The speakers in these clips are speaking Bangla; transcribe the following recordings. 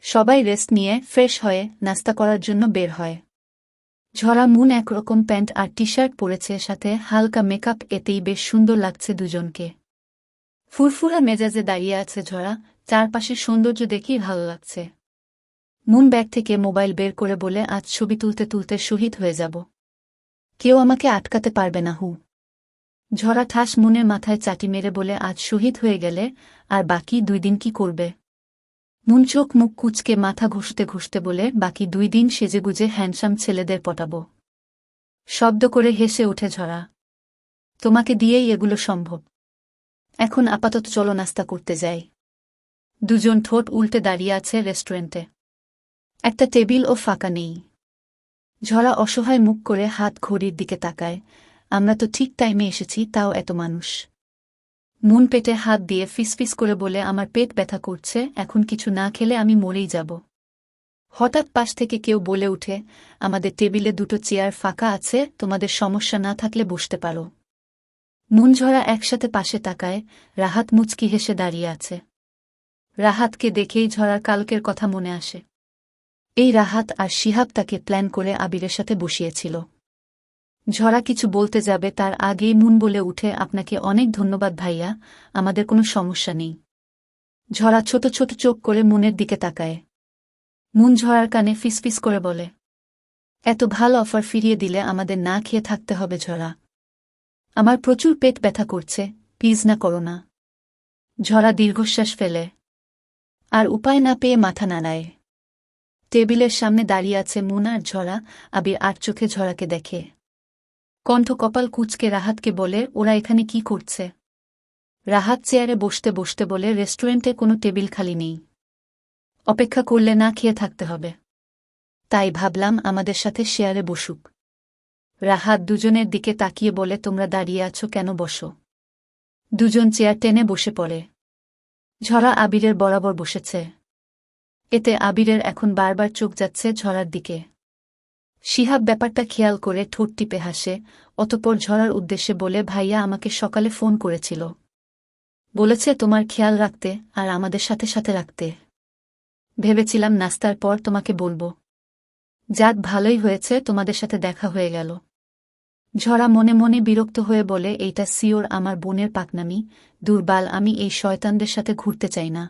সবাই রেস্ট নিয়ে ফ্রেশ হয়ে নাস্তা করার জন্য বের হয়। ঝরা মুন একরকম প্যান্ট আর টি শার্ট পরেছে, সাথে হালকা মেকআপ, এতেই বেশ সুন্দর লাগছে দুজনকে। ফুরফুরা মেজাজে দাঁড়িয়ে আছে ঝরা, চারপাশের সৌন্দর্য দেখেই ভালো লাগছে। মুন ব্যাগ থেকে মোবাইল বের করে বলে, আজ ছবি তুলতে তুলতে শহীদ হয়ে যাব। কেউ আমাকে আটকাতে পারবে না। হু। ঝরা ঠাস মুনের মাথায় চাটি মেরে বলে, আজ শহীদ হয়ে গেলে আর বাকি 2 দিন কি করবে? মুন চোখ মুখ কুচকে মাথা ঘষতে ঘষতে বলে, বাকি 2 দিন সেজেগুজে হ্যান্ডসাম ছেলেদের পটাব। শব্দ করে হেসে ওঠে ঝরা। তোমাকে দিয়েই এগুলো সম্ভব। এখন আপাতত চলো নাস্তা করতে যাই। দুজন ঠোঁট উল্টে দাঁড়িয়ে আছে রেস্টুরেন্টে। একটা টেবিল ও ফাঁকা নেই। ঝরা অসহায় মুখ করে হাত ঘড়ির দিকে তাকায়। আমরা তো ঠিক টাইমে এসেছি, তাও এত মানুষ। মুন পেটে হাত দিয়ে ফিসফিস করে বলে, আমার পেট ব্যথা করছে, এখন কিছু না খেলে আমি মরেই যাব। হঠাৎ পাশ থেকে কেউ বলে উঠে, আমাদের টেবিলে 2টো চেয়ার ফাঁকা আছে, তোমাদের সমস্যা না থাকলে বসতে পারো। মুন ঝরা একসাথে পাশে তাকায়। রাহাত মুচকি হেসে দাঁড়িয়ে আছে। রাহাতকে দেখেই ঝরার কালকের কথা মনে আসে। এই রাহাত আর শিহাব তাকে প্ল্যান করে আবিরের সাথে বসিয়েছিল। ঝরা কিছু বলতে যাবে তার আগেই মুন বলে উঠে, আপনাকে অনেক ধন্যবাদ ভাইয়া, আমাদের কোনো সমস্যা নেই। ঝরা ছোট ছোট চোখ করে মুনের দিকে তাকায়। মুন ঝরার কানে ফিসফিস করে বলে, এত ভালো অফার ফিরিয়ে দিলে আমাদের না খেয়ে থাকতে হবে ঝরা। আমার প্রচুর পেট ব্যথা করছে, প্লিজ না করো না। ঝরা দীর্ঘশ্বাস ফেলে। আর উপায় না পেয়ে মাথা নাড়ায়। টেবিলের সামনে দাঁড়িয়ে আছে মুন আর ঝরা। আবির আর চোখে ঝরাকে দেখে। কণ্ঠ কপাল কুঁচকে রাহাতকে বলে, ওরা এখানে কি করছে? রাহাত চেয়ারে বসতে বসতে বলে, রেস্টুরেন্টে কোনো টেবিল খালি নেই। অপেক্ষা করলে না খেয়ে থাকতে হবে। তাই ভাবলাম আমাদের সাথে শেয়ারে বসুক। রাহাত দুজনের দিকে তাকিয়ে বলে, তোমরা দাঁড়িয়ে আছো কেন, বসো। দুজন চেয়ার টেনে বসে পড়ে। ঝরা আবিরের বরাবর বসেছে। এতে আবিরের এখন বারবার চোখ যাচ্ছে ঝরার দিকে। শিহাব ব্যাপারটা খেয়াল করে ঠোঁট টিপে হাসে, অতঃপর ঝরার উদ্দেশ্যে বলে, ভাইয়া আমাকে সকালে ফোন করেছিল। বলেছে তোমার খেয়াল রাখতে আর আমাদের সাথে সাথে রাখতে। ভেবেছিলাম নাস্তার পর তোমাকে বলবো। যাক, ভালোই হয়েছে তোমাদের সাথে দেখা হয়ে গেল। ঝরা মনে মনে বিরক্ত হয়ে বলে, এইটা সিওর আমার বোনের পাকনামি, দুর্বাল, আমি এই শয়তানদের সাথে ঘুরতে চাই না।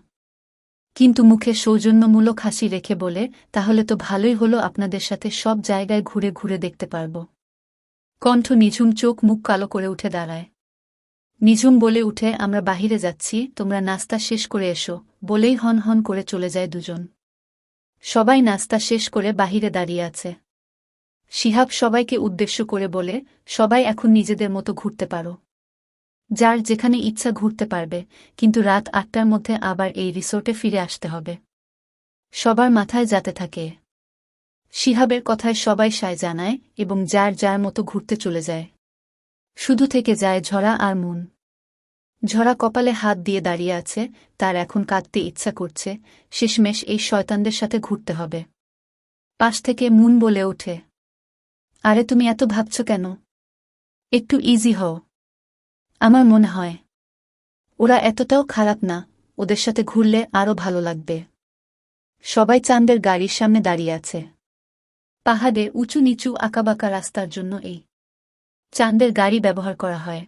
কিন্তু মুখে সৌজন্যমূলক হাসি রেখে বলে, তাহলে তো ভালোই হলো, আপনাদের সাথে সব জায়গায় ঘুরে ঘুরে দেখতে পারব। কণ্ঠ নিঝুম, চোখ মুখ কালো করে উঠে দাঁড়ায়। নিঝুম বলে উঠে, আমরা বাহিরে যাচ্ছি, তোমরা নাস্তা শেষ করে এসো, বলেই হন হন করে চলে যায় দুজন। সবাই নাস্তা শেষ করে বাহিরে দাঁড়িয়ে আছে। শিহাব সবাইকে উদ্দেশ্য করে বলে, সবাই এখন নিজেদের মতো ঘুরতে পারো। যার যেখানে ইচ্ছা ঘুরতে পারবে, কিন্তু রাত 8টার মধ্যে আবার এই রিসোর্টে ফিরে আসতে হবে। সবার মাথায় যাতে থাকে। শিহাবের কথায় সবাই সায় জানায় এবং যার যার মতো ঘুরতে চলে যায়। শুধু থেকে যায় ঝরা আর মুন। ঝরা কপালে হাত দিয়ে দাঁড়িয়ে আছে, তার এখন কাঁদতে ইচ্ছা করছে, শেষমেশ এই শয়তানদের সাথে ঘুরতে হবে। পাশ থেকে মুন বলে ওঠে, আরে তুমি এত ভাবছ কেন? একটু ইজি হও। আমার মনে হয় ওরা এতটাও খারাপ না, ওদের সাথে ঘুরলে আরও ভালো লাগবে। সবাই চাঁদের গাড়ির সামনে দাঁড়িয়ে আছে। পাহাড়ে উঁচু নিচু আঁকাবাঁকা রাস্তার জন্য এই চাঁদের গাড়ি ব্যবহার করা হয়।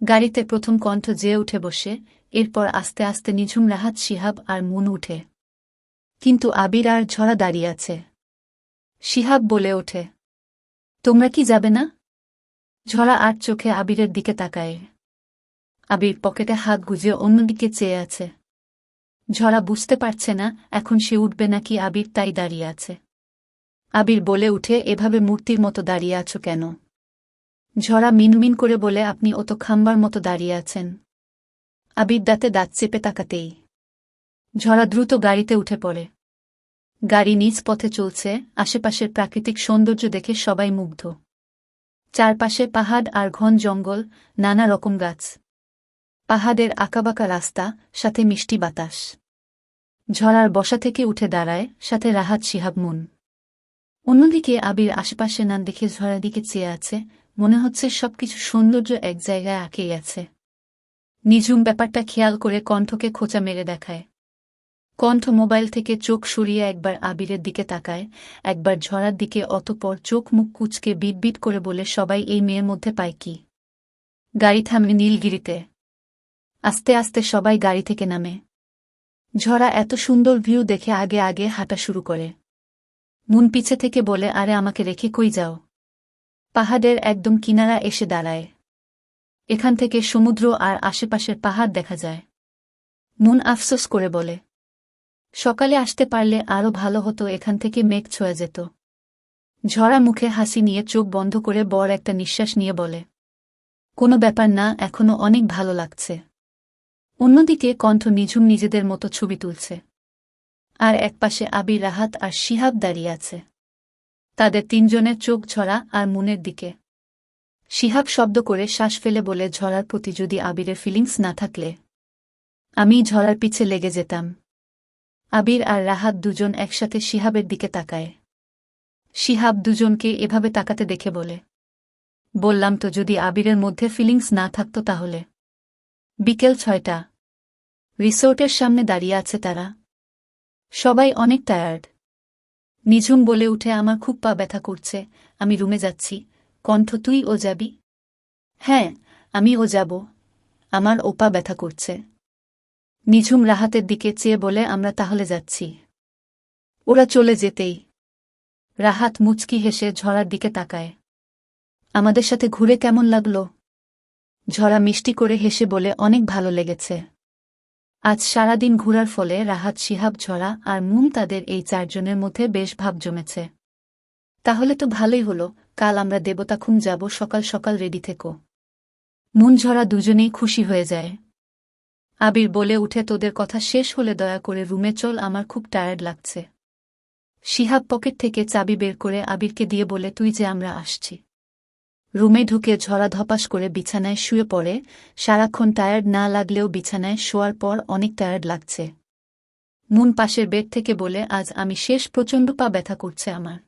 গাড়িতে প্রথম কণ্ঠ যেয়ে উঠে বসে, এরপর আস্তে আস্তে নিঝুম, রাহাত, শিহাব আর মুন উঠে। কিন্তু আবির আর ঝরা দাঁড়িয়ে আছে। শিহাব বলে ওঠে, তোমরা কি যাবে না? ঝরা আর চোখে আবিরের দিকে তাকায়। আবির পকেটে হাত গুজে অন্যদিকে চেয়ে আছে। ঝরা বুঝতে পারছে না এখন সে উঠবে নাকি আবির তাই দাঁড়িয়ে আছে। আবির বলে উঠে, এভাবে মূর্তির মতো দাঁড়িয়ে আছো কেন? ঝরা মিনমিন করে বলে, আপনি অত খাম্বার মতো দাঁড়িয়ে আছেন। আবির দাঁতে দাঁত চেপে তাকাতেই ঝরা দ্রুত গাড়িতে উঠে পড়ে। গাড়ি নিজ পথে চলছে, আশেপাশের প্রাকৃতিক সৌন্দর্য দেখে সবাই মুগ্ধ। চারপাশে পাহাড় আর ঘন জঙ্গল, নানা রকম গাছ। পাহাড়ের আঁকাবাঁকা রাস্তা, সাথে মিষ্টি বাতাস। ঝরার বসা থেকে উঠে দাঁড়ায়, সাথে রাহাত, শিহাব, মুন। অন্যদিকে আবির আশেপাশে না দেখে ঝরার দিকে চেয়ে আছে, মনে হচ্ছে সবকিছু সৌন্দর্য এক জায়গায় আঁকে গেছে। নিঝুম ব্যাপারটা খেয়াল করে কণ্ঠকে খোঁচা মেরে দেখায়। কণ্ঠ মোবাইল থেকে চোখ সরিয়ে একবার আবিরের দিকে তাকায়, একবার ঝরার দিকে, অতঃপর চোখ মুখ কুঁচকে বিট করে বলে, সবাই এই মেয়ের মধ্যে পায় কি? গাড়ি থামে নীলগিরিতে। আস্তে আস্তে সবাই গাড়ি থেকে নামে। ঝরা এত সুন্দর ভিউ দেখে আগে আগে হাঁটা শুরু করে। মুন পিছে থেকে বলে, আরে আমাকে রেখে কই যাও? পাহাড়ের একদম কিনারা এসে দাঁড়ায়। এখান থেকে সমুদ্র আর আশেপাশের পাহাড় দেখা যায়। মুন আফসোস করে বলে, সকালে আসতে পারলে আরও ভালো হতো, এখান থেকে মেঘ ছোঁয়া যেত। ঝরা মুখে হাসি নিয়ে চোখ বন্ধ করে বড় একটা নিঃশ্বাস নিয়ে বলে, কোনো ব্যাপার না, এখনো অনেক ভালো লাগছে। অন্যদিকে কণ্ঠ নিঝুম নিজেদের মতো ছবি তুলছে। আর একপাশে আবির, রাহাত আর শিহাব দাঁড়িয়ে আছে। তাদের তিনজনের চোখ ঝরা আর মুনের দিকে। শিহাব শব্দ করে শ্বাস ফেলে বলে, ঝরার প্রতি যদি আবিরের ফিলিংস না থাকলে আমি ঝরার পিছে লেগে যেতাম। আবির আর রাহাত দুজন একসাথে শিহাবের দিকে তাকায়। শিহাব দুজনকে এভাবে তাকাতে দেখে বলে, বললাম তো, যদি আবিরের মধ্যে ফিলিংস না থাকত তাহলে। বিকেল 6টা। রিসোর্টের সামনে দাঁড়িয়ে আছে তারা। সবাই অনেক টায়ার্ড। নিঝুম বলে উঠে, আমার খুব পা ব্যথা করছে, আমি রুমে যাচ্ছি। কণ্ঠ, তুই ও যাবি? হ্যাঁ, আমি ও যাব, আমার ও পা ব্যথা করছে। নিঝুম রাহাতের দিকে চেয়ে বলে, আমরা তাহলে যাচ্ছি। ওরা চলে যেতেই রাহাত মুচকি হেসে ঝরার দিকে তাকায়। আমাদের সাথে ঘুরে কেমন লাগলো? ঝরা মিষ্টি করে হেসে বলে, অনেক ভালো লেগেছে। আজ সারাদিন ঘুরার ফলে রাহাত, শিহাব, ঝরা আর মুন, তাদের এই চারজনের মধ্যে বেশ ভাব জমেছে। তাহলে তো ভালোই হলো, কাল আমরা দেবতাখুম যাব, সকাল সকাল রেডি থেকো। মুন, ঝরা দুজনেই খুশি হয়ে যায়। আবির বলে উঠে, তোদের কথা শেষ হলে দয়া করে রুমে চল, আমার খুব টায়ার্ড লাগছে। শিহাব পকেট থেকে চাবি বের করে আবিরকে দিয়ে বলে, তুই যে, আমরা আসছি। রুমে ঢুকে ঝরা ধপাস করে বিছানায় শুয়ে পড়ে। সারাক্ষণ টায়ার্ড না লাগলেও বিছানায় শোয়ার পর অনেক টায়ার্ড লাগছে। মুন পাশের বেড থেকে বলে, আজ আমি শেষ, প্রচণ্ড পা ব্যথা করছে আমার।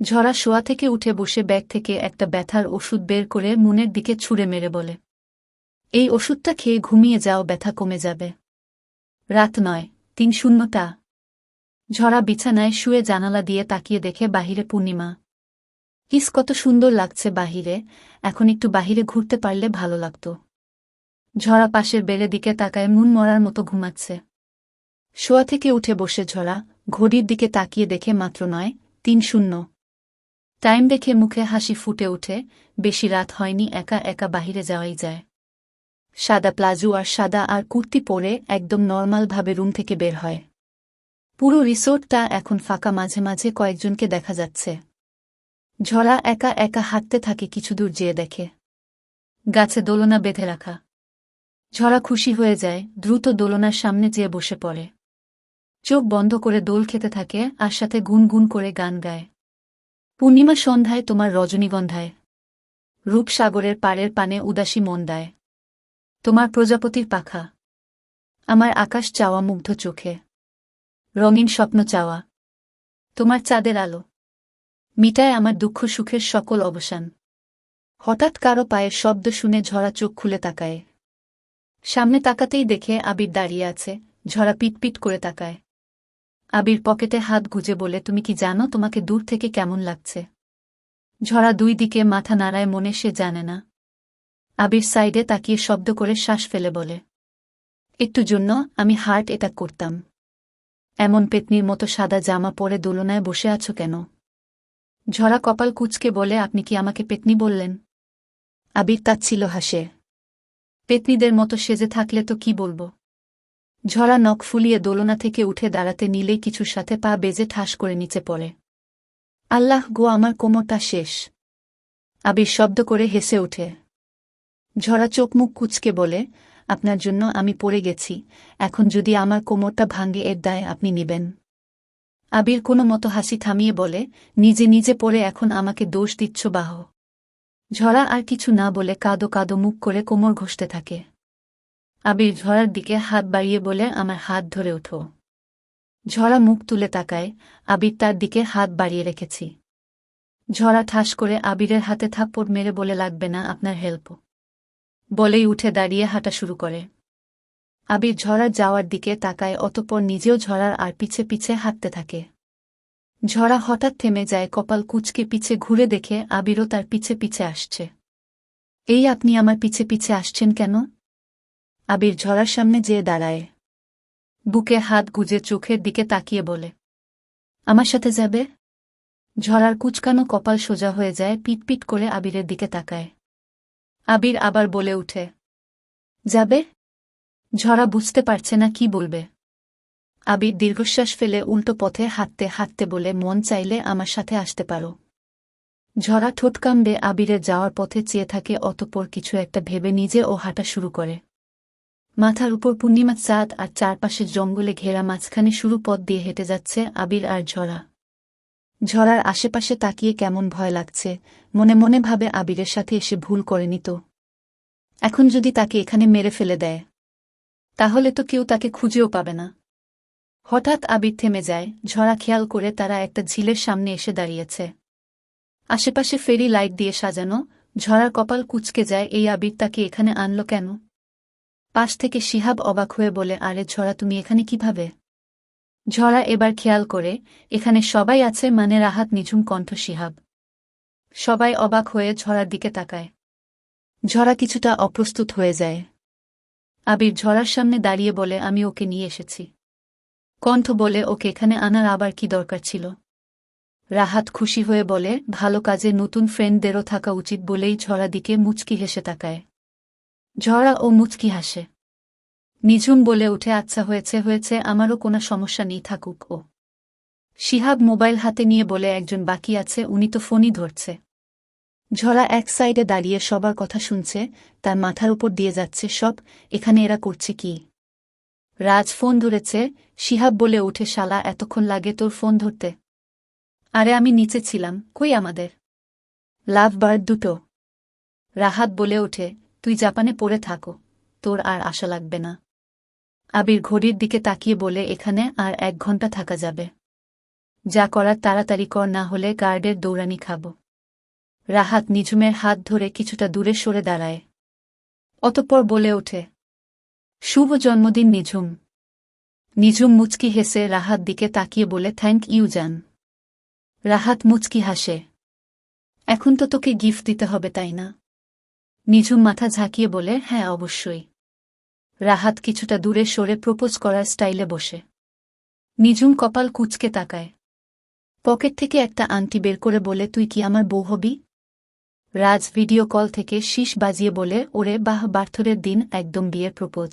ঝরা শোয়া থেকে উঠে বসে ব্যাগ থেকে একটা ব্যথার ওষুধ বের করে মুনের দিকে ছুঁড়ে মেরে বলে, এই ওষুধটা খেয়ে ঘুমিয়ে যাও, ব্যথা কমে যাবে। রাত 9:03। ঝরা বিছানায় শুয়ে জানালা দিয়ে তাকিয়ে দেখে বাহিরে পূর্ণিমা। কিস, কত সুন্দর লাগছে বাহিরে, এখন একটু বাহিরে ঘুরতে পারলে ভালো লাগত। ঝরা পাশের বেড়ে দিকে তাকায়, মুন মরার মতো ঘুমাচ্ছে। শোয়া থেকে উঠে বসে ঝরা ঘড়ির দিকে তাকিয়ে দেখে মাত্র 9:30। টাইম দেখে মুখে হাসি ফুটে ওঠে। বেশি রাত হয়নি, একা একা বাহিরে যাওয়াই যায়। সাদা প্লাজো আর সাদা আর কুর্তি পরে একদম নর্মালভাবে রুম থেকে বের হয়। পুরো রিসোর্টটা এখন ফাঁকা, মাঝে মাঝে কয়েকজনকে দেখা যাচ্ছে। ঝরা একা একা হাঁটতে থাকে, কিছু দূর যেয়ে দেখে গাছে দোলনা বেঁধে রাখা। ঝরা খুশি হয়ে যায়, দ্রুত দোলনার সামনে যেয়ে বসে পড়ে। চোখ বন্ধ করে দোল খেতে থাকে আর সাথে গুনগুন করে গান গায়। পূর্ণিমা সন্ধ্যায় তোমার রজনীগন্ধায়, রূপসাগরের পাড়ের পানে উদাসী মন দেয়। তোমার প্রজাপতির পাখা, আমার আকাশ চাওয়া মুগ্ধ চোখে, রঙিন স্বপ্ন চাওয়া। তোমার চাঁদের আলো মিটায় আমার দুঃখ সুখের সকল অবসান। হঠাৎ কারো পায়ের শব্দ শুনে ঝরা চোখ খুলে তাকায়। সামনে তাকাতেই দেখে আবির দাঁড়িয়ে আছে। ঝরা পিটপিট করে তাকায়। আবির পকেটে হাত গুজে বলে, তুমি কি জানো তোমাকে দূর থেকে কেমন লাগছে? ঝরা দুই দিকে মাথা নাড়ায়, মনে সে জানে না। আবির সাইডে তাকিয়ে শব্দ করে শ্বাস ফেলে বলে, একটু জন্য আমি হার্ট অ্যাটাক করতাম। এমন পেতনির মতো সাদা জামা পরে দোলনায় বসে আছো কেন? ঝরা কপাল কুঁচকে বলে, আপনি কি আমাকে পেতনি বললেন? আবির তাচ্ছিল হাসে। পেতনিদের মতো সেজে থাকলে তো কি বলবো? ঝরা নখ ফুলিয়ে দোলনা থেকে উঠে দাঁড়াতে নিলেই কিছুর সাথে পা বেজে ঠাস করে নিচে পড়ে। আল্লাহ গো, আমার কোমরটা শেষ। আবির শব্দ করে হেসে ওঠে। ঝরা চোখ মুখ কুঁচকে বলে, আপনার জন্য আমি পড়ে গেছি, এখন যদি আমার কোমরটা ভাঙে এর দায় আপনি নিবেন? আবির কোনো মতো হাসি থামিয়ে বলে, নিজে নিজে পড়ে এখন আমাকে দোষ দিচ্ছ বাহ? ঝরা আর কিছু না বলে কাঁদো কাঁদো মুখ করে কোমর ঘষতে থাকে। আবির ঝরার দিকে হাত বাড়িয়ে বলে, আমার হাত ধরে ওঠো। ঝরা মুখ তুলে তাকায়। আবির তার দিকে হাত বাড়িয়ে রেখেছি। ঝরা ঠাস করে আবিরের হাতে থাপ্পড় মেরে বলে, লাগবে না আপনার হেল্প। বলেই উঠে দাঁড়িয়ে হাঁটা শুরু করে। আবির ঝরার যাওয়ার দিকে তাকায়, অতঃপর নিজেও ঝরার আর পিছে পিছে হাঁটতে থাকে। ঝরা হঠাৎ থেমে যায়, কপাল কুঁচকে পিছে ঘুরে দেখে আবিরও তার পিছে পিছে আসছে। এই আপনি আমার পিছে পিছে আসছেন কেন? আবির ঝরার সামনে যেয়ে দাঁড়ায়, বুকে হাত গুজে চোখের দিকে তাকিয়ে বলে, আমার সাথে যাবে? ঝরার কুচকানো কপাল সোজা হয়ে যায়, পিটপিট করে আবিরের দিকে তাকায়। আবির আবার বলে উঠে, যাবে? ঝরা বুঝতে পারছে না কি বলবে। আবির দীর্ঘশ্বাস ফেলে উল্টো পথে হাঁটতে হাঁটতে বলে, মন চাইলে আমার সাথে আসতে পারো। ঝরা ঠোঁট কামড়ে আবিরের যাওয়ার পথে চেয়ে থাকে, অতঃপর কিছু একটা ভেবে নিজে ও হাঁটা শুরু করে। মাথার উপর পূর্ণিমা চাঁদ আর চারপাশে জঙ্গলে ঘেরা মাঝখানে শুরু পথ দিয়ে হেঁটে যাচ্ছে আবির আর ঝরা। ঝরার আশেপাশে তাকিয়ে কেমন ভয় লাগছে, মনে মনে ভাবে আবিরের সাথে এসে ভুল করেনি তো। এখন যদি তাকে এখানে মেরে ফেলে দেয়, তাহলে তো কেউ তাকে খুঁজেও পাবে না। হঠাৎ আবির থেমে যায়, ঝরা খেয়াল করে তারা একটা ঝিলের সামনে এসে দাঁড়িয়েছে। আশেপাশে ফেরি লাইট দিয়ে সাজানো। ঝরার কপাল কুঁচকে যায়, এই আবির তাকে এখানে আনলো কেন? পাশ থেকে শিহাব অবাক হয়ে বলে, আরে ঝরা, তুমি এখানে কিভাবে? ঝরা এবার খেয়াল করে, এখানে সবাই আছে, মানে রাহাত, নিঝুম কণ্ঠ, শিহাব। সবাই অবাক হয়ে ঝরার দিকে তাকায়। ঝরা কিছুটা অপ্রস্তুত হয়ে যায়। আবির ঝরার সামনে দাঁড়িয়ে বলে, আমি ওকে নিয়ে এসেছি। কণ্ঠ বলে, ওকে এখানে আনার আবার কি দরকার ছিল? রাহাত খুশি হয়ে বলে, ভালো কাজে নতুন ফ্রেন্ডদেরও থাকা উচিত বলেই ঝরা দিকে মুচকি হেসে তাকায়। ঝরা ও মুচকি হাসে। নিঝুম বলে উঠে, আচ্ছা হয়েছে হয়েছে, আমারও কোনো সমস্যা নেই, থাকুক ও। শিহাব মোবাইল হাতে নিয়ে বলে, একজন বাকি আছে, উনি তো ফোনই ধরছে। ঝরা এক সাইডে দাঁড়িয়ে সবার কথা শুনছে, তার মাথার উপর দিয়ে যাচ্ছে সব, এখানে এরা করছে কি? রাজ ফোন ধরেছে। শিহাব বলে উঠে, শালা, এতক্ষণ লাগে তোর ফোন ধরতে? আরে আমি নিচে ছিলাম, কই আমাদের লাভ বার্ড দুটো? রাহাত বলে ওঠে, তুই জাপানে পড়ে থাকো, তোর আর আশা লাগবে না। আবির ঘড়ির দিকে তাকিয়ে বলে, এখানে আর 1 ঘন্টা থাকা যাবে। যা করার তাড়াতাড়ি কর, না হলে গার্ডের দৌড়ানি খাব। রাহাত নিঝুমের হাত ধরে কিছুটা দূরে সরে দাঁড়ায়। অতঃপর বলে ওঠে, শুভ জন্মদিন নিঝুম। নিঝুম মুচকি হেসে রাহাত দিকে তাকিয়ে বলে, থ্যাংক ইউ জান। রাহাত মুচকি হাসে, এখন তো তোকে গিফট দিতে হবে তাই না? নিঝুম মাথা ঝাঁকিয়ে বলে, হ্যাঁ অবশ্যই। রাহাত কিছুটা দূরে সরে প্রপোজ করার স্টাইলে বসে। নিঝুম কপাল কুঁচকে তাকায়। পকেট থেকে একটা আংটি বের করে বলে, তুই কি আমার বউ হবি? রাজ ভিডিও কল থেকে শীষ বাজিয়ে বলে, ওরে বাহ, বার্থডের দিন একদম বিয়ের প্রপোজ।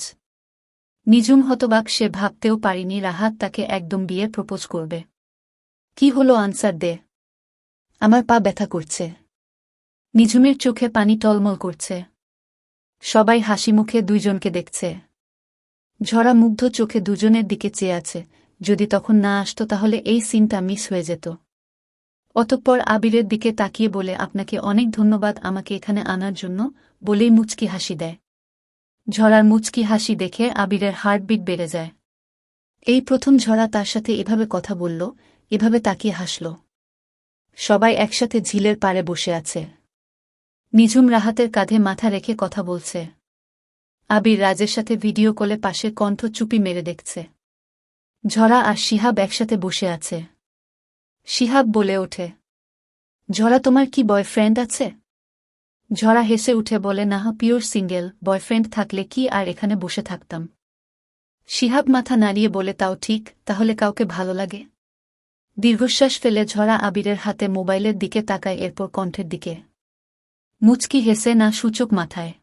নিঝুম হতবাক, সে ভাবতেও পারিনি রাহাত তাকে একদম বিয়ের প্রপোজ করবে। কি হলো, আনসার দে। আমার পা ব্যথা করছে। নিঝুমের চোখে পানি টলমল করছে। সবাই হাসি মুখে দুইজনকে দেখছে। ঝরা মুগ্ধ চোখে দুজনের দিকে চেয়ে আছে, যদি তখন না আসতো তাহলে এই সিনটা মিস হয়ে যেত। অতঃপর আবিরের দিকে তাকিয়ে বলে, আপনাকে অনেক ধন্যবাদ আমাকে এখানে আনার জন্য, বলেই মুচকি হাসি দেয়। ঝরার মুচকি হাসি দেখে আবিরের হার্টবিট বেড়ে যায়। এই প্রথম ঝরা তার সাথে এভাবে কথা বলল, এভাবে তাকিয়ে হাসল। সবাই একসাথে ঝিলের পাড়ে বসে আছে। নিঝুম রাহাতের কাঁধে মাথা রেখে কথা বলছে। আবির রাজের সাথে ভিডিও কলে পাশে কণ্ঠ চুপি মেরে দেখছে। ঝরা আর শিহাব একসাথে বসে আছে। শিহাব বলে ওঠে, ঝরা, তোমার কি বয়ফ্রেন্ড আছে? ঝরা হেসে উঠে বলে, না, পিওর সিঙ্গেল, বয়ফ্রেন্ড থাকলে কি আর এখানে বসে থাকতাম। শিহাব মাথা নাড়িয়ে বলে, তাও ঠিক, তাহলে কাউকে ভালো লাগে? দীর্ঘশ্বাস ফেলে ঝরা আবিরের হাতে মোবাইলের দিকে তাকায়, এরপর কণ্ঠের দিকে। মুচকি হেসে না সূচক মাথায়।